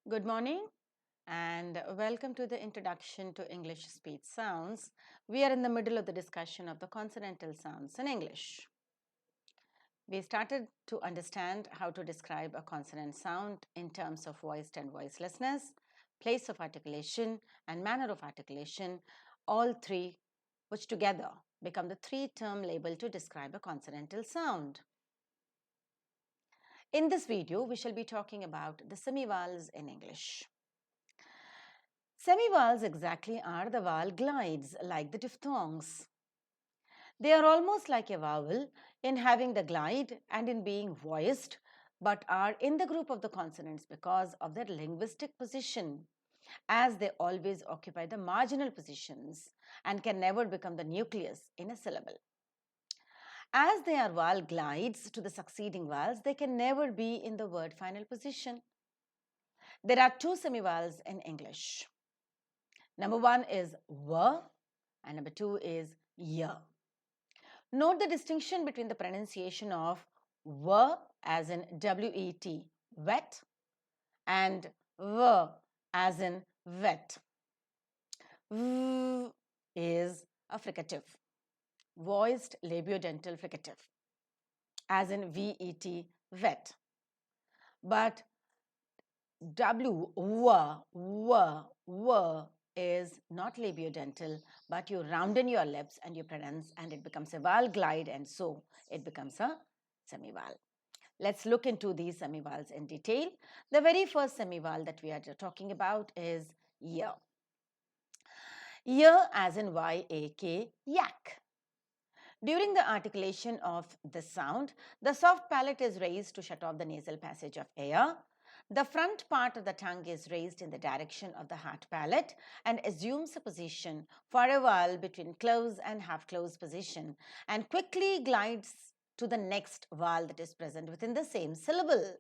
Good morning and welcome to the introduction to English speech sounds. We are in the middle of the discussion of the consonantal sounds in English. We started to understand how to describe a consonant sound in terms of voiced and voicelessness, place of articulation, and manner of articulation, all three, which together become the three-term label to describe a consonantal sound. In this video, we shall be talking about the semivowels in English. Semivowels exactly are the vowel glides like the diphthongs. They are almost like a vowel in having the glide and in being voiced, but are in the group of the consonants because of their linguistic position, as they always occupy the marginal positions and can never become the nucleus in a syllable. As they are vowel glides to the succeeding vowels, they can never be in the word final position. There are two semivowels in English. Number one is w and number two is y. Note the distinction between the pronunciation of w as in W-E-T, wet, and v as in wet. V is a fricative, voiced labiodental fricative, as in V-E-T, wet. But w is not labiodental, but you rounded your lips and you pronounce and it becomes a vowel glide and so it becomes a semivowel. Let's look into these semivowels in detail. The very first semivowel that we are talking about is y. Y as in Y-A-K, yak. During the articulation of this sound, the soft palate is raised to shut off the nasal passage of air. The front part of the tongue is raised in the direction of the hard palate and assumes a position for a vowel between close and half-closed position and quickly glides to the next vowel that is present within the same syllable.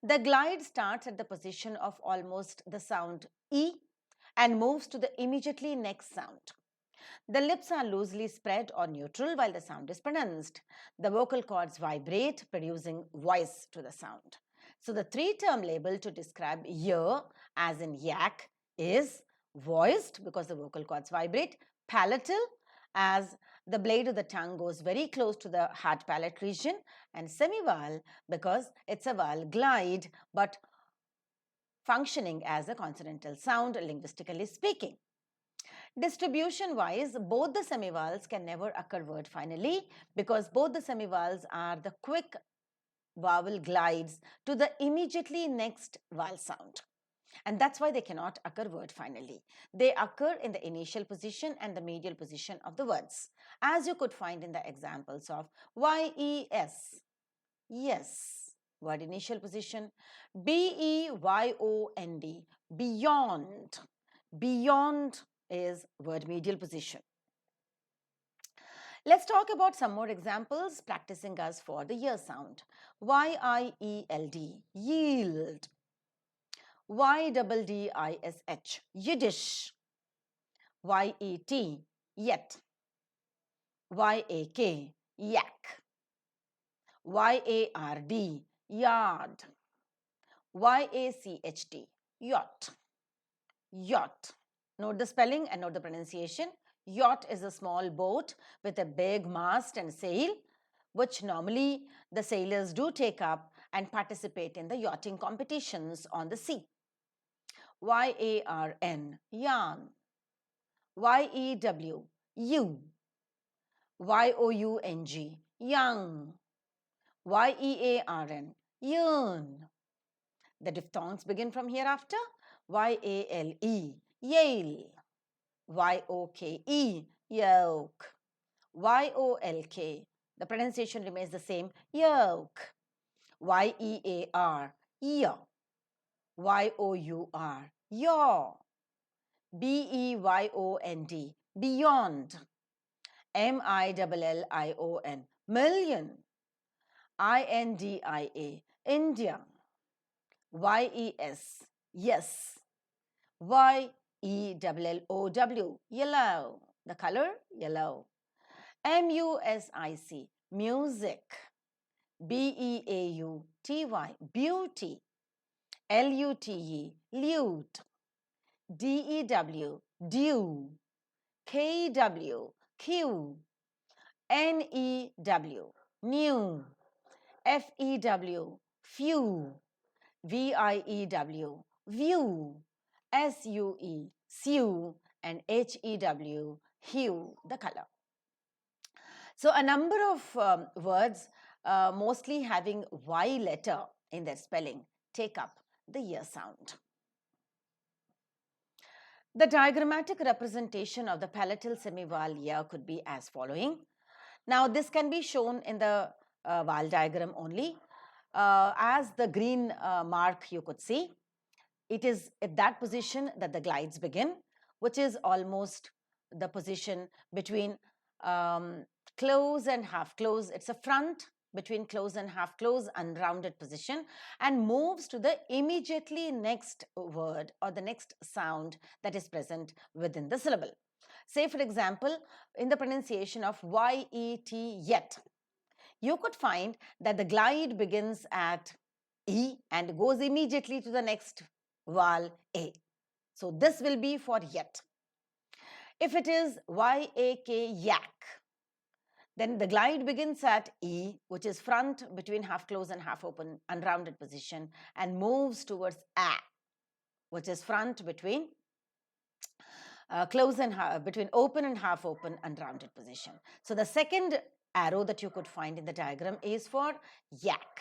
The glide starts at the position of almost the sound E and moves to the immediately next sound. The lips are loosely spread or neutral while the sound is pronounced. The vocal cords vibrate, producing voice to the sound. So the three-term label to describe y as in yak is voiced because the vocal cords vibrate, palatal as the blade of the tongue goes very close to the hard palate region, and semivowel because it's a vowel glide but functioning as a consonantal sound linguistically speaking. Distribution-wise, both the semivowels can never occur word finally because both the semivowels are the quick vowel glides to the immediately next vowel sound. And that's why they cannot occur word finally. They occur in the initial position and the medial position of the words, as you could find in the examples of Y-E-S, yes, word initial position, B-E-Y-O-N-D, beyond, beyond is word medial position. Let's talk about some more examples practicing us for the year sound. Y-I-E-L-D, yield. Y-D-D-I-S-H, Yiddish. Y-E-T, yet. Y-A-K, yak. Y-A-R-D, yard. Y-A-C-H-T, yacht. Yacht. Note the spelling and note the pronunciation. Yacht is a small boat with a big mast and sail, which normally the sailors do take up and participate in the yachting competitions on the sea. Y-A-R-N, yarn. Y-E-W, you. Y-O-U-N-G, young. Y-E-A-R-N, yearn. The diphthongs begin from hereafter. Y-A-L-E, Yale. Y-O-K-E, yoke. Y-O-L-K, the pronunciation remains the same, yoke. Y-E-A-R, ear. Y-O-U-R, yaw. B-E-Y-O-N-D, beyond. M-I-L-L-I-O-N, million. I-N-D-I-A, India. Y-E-S, yes. Y-E-L-L-O-W, yellow. The color, yellow. M-U-S-I-C, music. B-E-A-U-T-Y, beauty. L-U-T-E, lute. D-E-W, dew. K-W, Q. N-E-W, new. F-E-W, few. V-I-E-W, view. S-U-E, sue. And H-E-W, hue, the color. So a number of words mostly having Y letter in their spelling take up the Y sound. The diagrammatic representation of the palatal semivowel Y could be as following. Now this can be shown in the vowel diagram only. As the green mark you could see, it is at that position that the glides begin, which is almost the position between close and half close. It's a front between close and half close, unrounded position, and moves to the immediately next word or the next sound that is present within the syllable. Say, for example, in the pronunciation of Y-E-T, yet, you could find that the glide begins at E and goes immediately to the next vowel A. So this will be for yet. If it is Y-A-K, yak, then the glide begins at E, which is front between half close and half open, unrounded position, and moves towards A, which is front between between open and half open, unrounded position. So the second arrow that you could find in the diagram is for yak.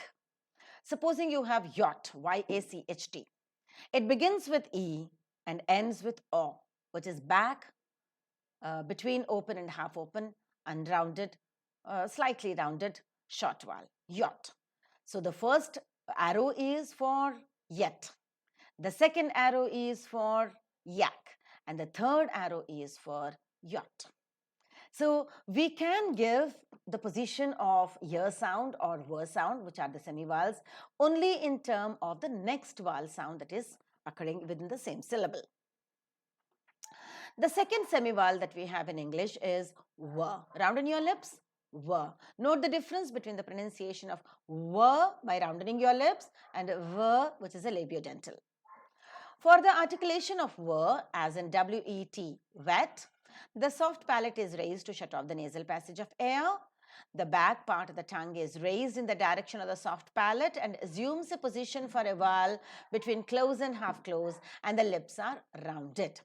Supposing you have yacht, Y-A-C-H-T. It begins with E and ends with O, which is back between open and half open, unrounded, slightly rounded, short vowel, yacht. So the first arrow is for yet. The second arrow is for yak. And the third arrow is for yacht. So we can give the position of Y sound or V sound, which are the semivowels, only in term of the next vowel sound that is occurring within the same syllable. The second semivowel that we have in English is V. Round your lips, V. Note the difference between the pronunciation of V by rounding your lips and V, which is a labiodental. For the articulation of V, as in W-E-T, wet, the soft palate is raised to shut off the nasal passage of air. The back part of the tongue is raised in the direction of the soft palate and assumes a position for a vowel between close and half close, and the lips are rounded.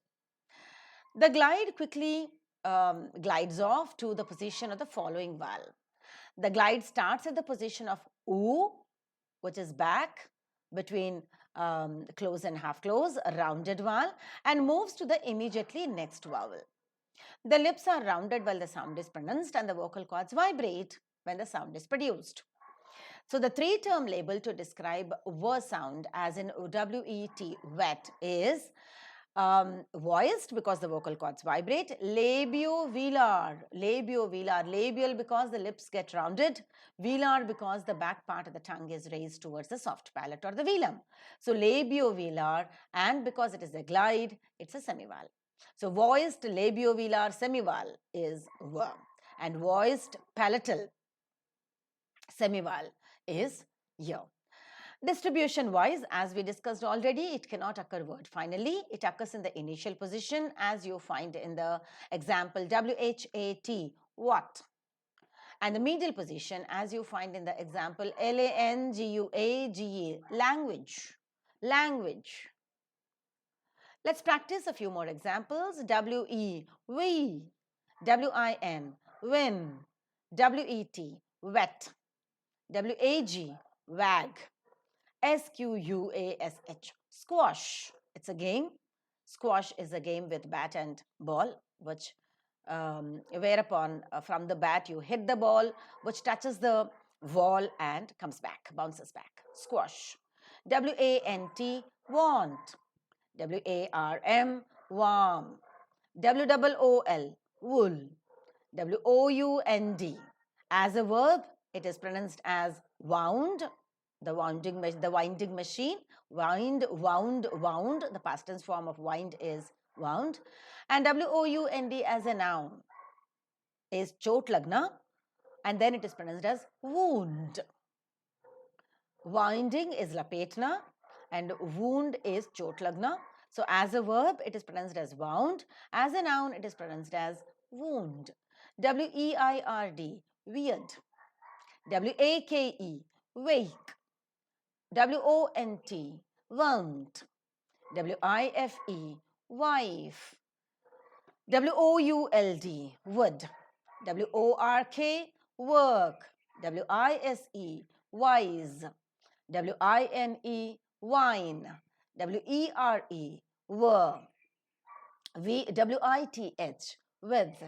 The glide quickly glides off to the position of the following vowel. The glide starts at the position of U, which is back between close and half close, a rounded vowel, and moves to the immediately next vowel. The lips are rounded while the sound is pronounced, and the vocal cords vibrate when the sound is produced. So the three-term label to describe V sound, as in W-E-T, wet, is voiced because the vocal cords vibrate, labiovelar, labial because the lips get rounded, velar because the back part of the tongue is raised towards the soft palate or the velum. So labiovelar, and because it is a glide, it's a semivowel. So voiced labiovelar semivowel is V, and voiced palatal semivowel is Y. Distribution wise, as we discussed already, it cannot occur word finally. It occurs in the initial position, as you find in the example W-H-A-T, what. And the medial position, as you find in the example L-A-N-G-U-A-G-E, language. Let's practice a few more examples. W-E, we. W-I-N, win. W-E-T, wet. W-A-G, wag. S-Q-U-A-S-H, squash. It's a game. Squash is a game with bat and ball, which whereupon from the bat you hit the ball, which touches the wall and comes back, bounces back. Squash. W-A-N-T, want. W-A-R-M, warm. W-O-O-L, wool. W-O-U-N-D. As a verb, it is pronounced as wound. The winding machine, wind, wound, wound. The past tense form of wind is wound. And W-O-U-N-D as a noun is chot lagna, and then it is pronounced as wound. Winding is lapetna, and wound is chot lagna. So as a verb, it is pronounced as wound. As a noun, it is pronounced as wound. W-E-I-R-D, weird. W-A-K-E, wake. W-O-N-T, want. W-I-F-E, wife. W-O-U-L-D, wood. W-O-R-K, work. W-I-S-E, wise. W-I-N-E, wine. W-E-R-E, were. W-I-T-H, with.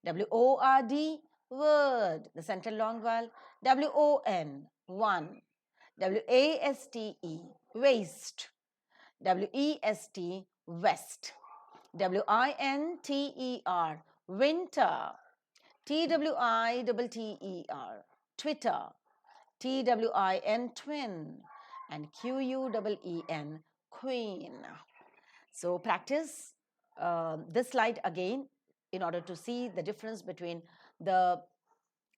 W-O-R-D, word, the central long vowel. W-O-N, one. W-A-S-T-E, waste. W-E-S-T, west. W-I-N-T-E-R, winter. T-W-I-T-T-E-R, Twitter. T-W-I-N, twin. And Q-U-E-E-N, queen. So practice this slide again in order to see the difference between the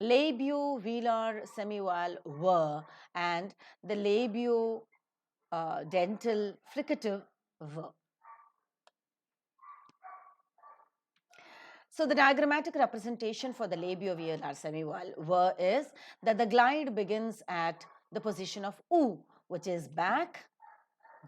labio-velar semivowel were and the labio-dental fricative were. So the diagrammatic representation for the labio-velar semivowel were is that the glide begins at the position of U, which is back,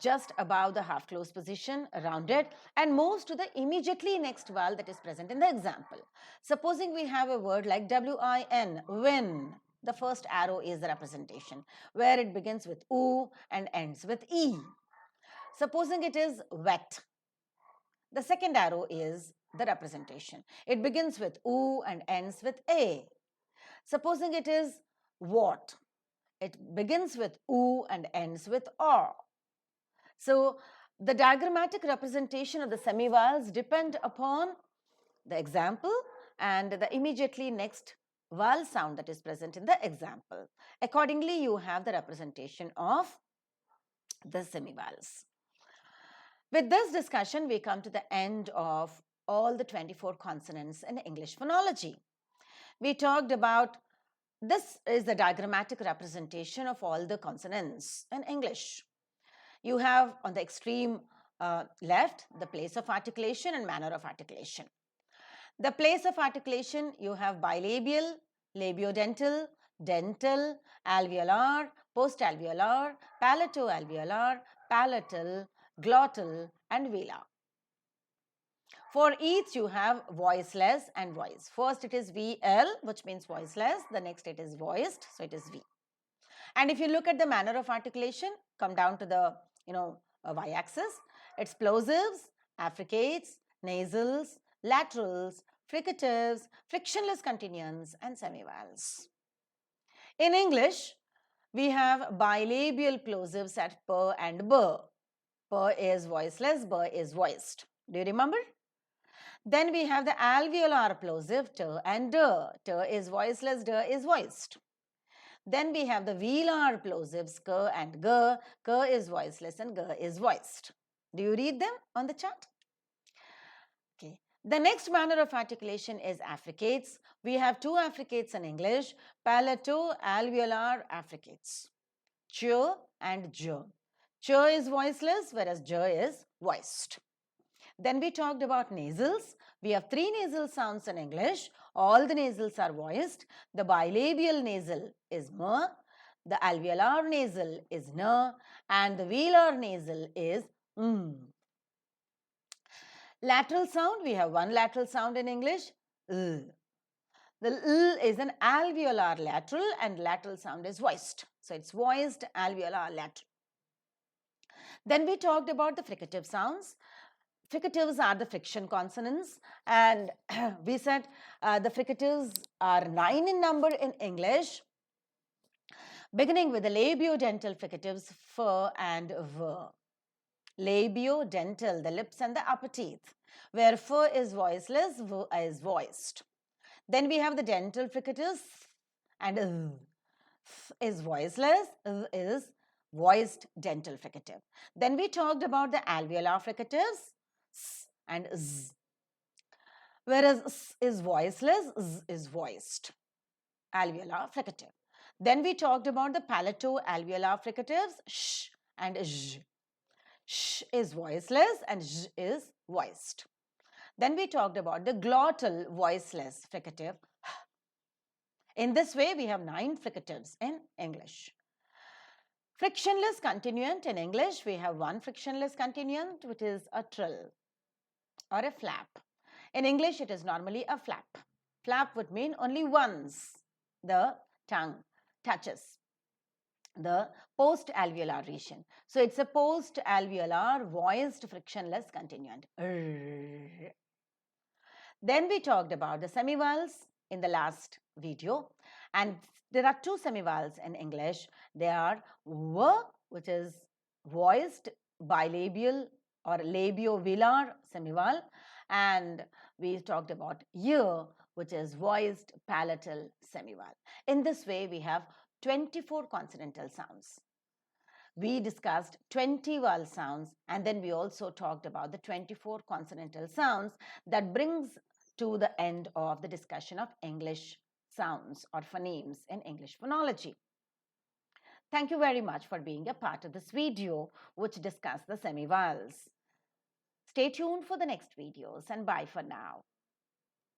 just above the half closed position, rounded, and moves to the immediately next vowel that is present in the example. Supposing we have a word like W-I-N, win. The first arrow is the representation, where it begins with U and ends with E. Supposing it is wet. The second arrow is the representation. It begins with U and ends with A. Supposing it is what. It begins with U and ends with R. So the diagrammatic representation of the semivowels depend upon the example and the immediately next vowel sound that is present in the example. Accordingly, you have the representation of the semivowels. With this discussion, we come to the end of all the 24 consonants in English phonology. We talked about this is the diagrammatic representation of all the consonants in English. You have on the extreme left the place of articulation and manner of articulation. The place of articulation, you have bilabial, labiodental, dental, alveolar, postalveolar, palatoalveolar, palatal, glottal, and velar. For each, you have voiceless and voice. First, it is VL, which means voiceless. The next, it is voiced, so it is V. And if you look at the manner of articulation, come down to the y-axis, it's plosives, affricates, nasals, laterals, fricatives, frictionless continuants, and semivowels. In English, we have bilabial plosives at per and bur. Per is voiceless, bur is voiced. Do you remember? Then we have the alveolar plosive ter and der. Ter is voiceless, der is voiced. Then we have the velar plosives ker and ger. Ker is voiceless and ger is voiced. Do you read them on the chart? Okay. The next manner of articulation is affricates. We have two affricates in English, palato-alveolar affricates, ch and j. Ch is voiceless, whereas j is voiced. Then we talked about nasals. We have three nasal sounds in English. All the nasals are voiced. The bilabial nasal is m, the alveolar nasal is n, and the velar nasal is m. Lateral sound, we have one lateral sound in English, l. The l is an alveolar lateral and lateral sound is voiced. So it's voiced alveolar lateral. Then we talked about the fricative sounds. Fricatives are the friction consonants, and we said the fricatives are 9 in number in English, beginning with the labiodental fricatives f and v. Labiodental, the lips and the upper teeth, where f is voiceless, v is voiced. Then we have the dental fricatives and f is voiceless, is voiced dental fricative. Then we talked about the alveolar fricatives, s and z. Whereas s is voiceless, z is voiced. Alveolar fricative. Then we talked about the palato-alveolar fricatives, sh and zh. Sh is voiceless and zh is voiced. Then we talked about the glottal voiceless fricative. In this way, we have 9 fricatives in English. Frictionless continuant in English, we have one frictionless continuant, which is a trill or a flap. In English, it is normally a flap. Flap would mean only once the tongue touches the post-alveolar region. So it's a post-alveolar voiced frictionless continuant. Then we talked about the semivowels in the last video, and there are 2 semivowels in English. They are v, which is voiced bilabial or labiovelar semivowel, and we talked about y, which is voiced palatal semivowel. In this way, we have 24 consonantal sounds. We discussed 20 vowel sounds, and then we also talked about the 24 consonantal sounds. That brings to the end of the discussion of English sounds or phonemes in English phonology. Thank you very much for being a part of this video which discussed the semivowels. Stay tuned for the next videos, and bye for now.